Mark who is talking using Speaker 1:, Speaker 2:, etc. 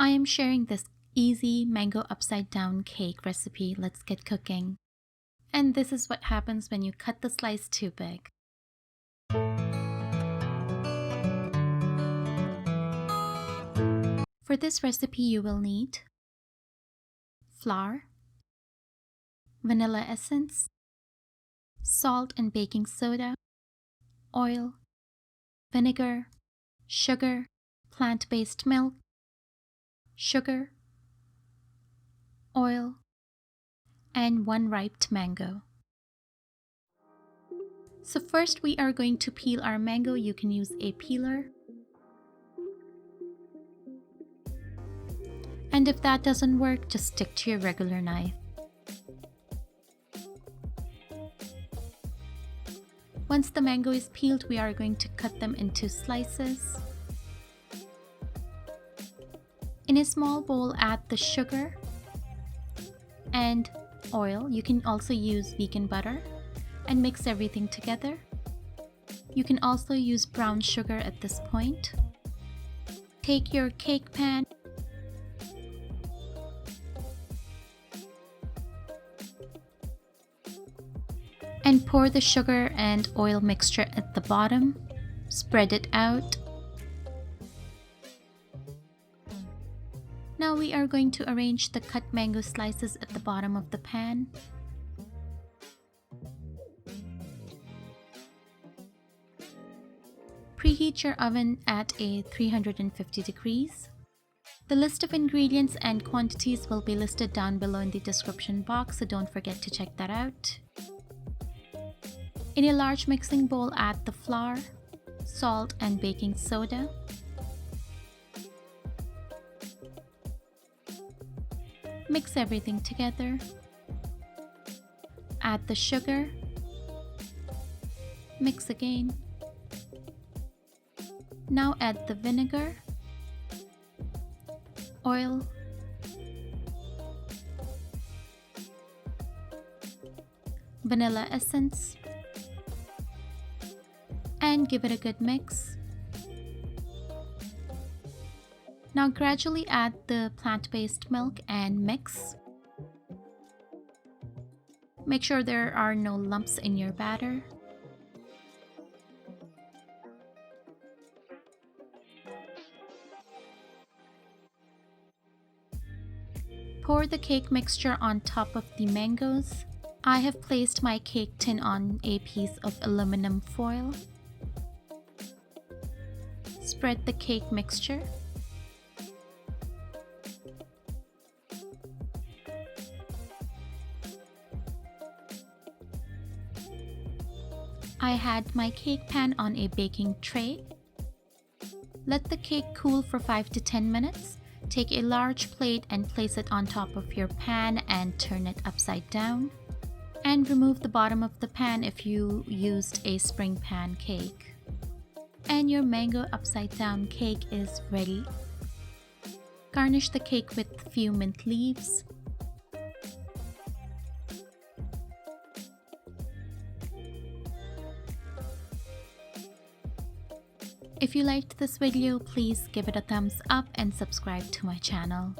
Speaker 1: I am sharing this easy mango upside down cake recipe. Let's get cooking. And this is what happens when you cut the slice too big. For this recipe, you will need flour, vanilla essence, salt and baking soda, oil, vinegar, sugar, plant-based milk, sugar, oil, and 1 ripe mango. So first we are going to peel our mango. You can use a peeler. And if that doesn't work, just stick to your regular knife. Once the mango is peeled, we are going to cut them into slices. In a small bowl, add the sugar and oil. You can also use vegan butter and mix everything together. You can also use brown sugar at this point. Take your cake pan and pour the sugar and oil mixture at the bottom. Spread it out. Now we are going to arrange the cut mango slices at the bottom of the pan. Preheat your oven at a 350 degrees. The list of ingredients and quantities will be listed down below in the description box, so don't forget to check that out. In a large mixing bowl, add the flour, salt, and baking soda. Mix everything together. Add the sugar. Mix again. Now add the vinegar, oil, vanilla essence, and give it a good mix. Now gradually add the plant-based milk and mix. Make sure there are no lumps in your batter. Pour the cake mixture on top of the mangoes. I have placed my cake tin on a piece of aluminum foil. Spread the cake mixture. I had my cake pan on a baking tray. Let the cake cool for 5 to 10 minutes. Take a large plate and place it on top of your pan and turn it upside down. And remove the bottom of the pan if you used a spring pan cake. And your mango upside down cake is ready. Garnish the cake with a few mint leaves. If you liked this video, please give it a thumbs up and subscribe to my channel.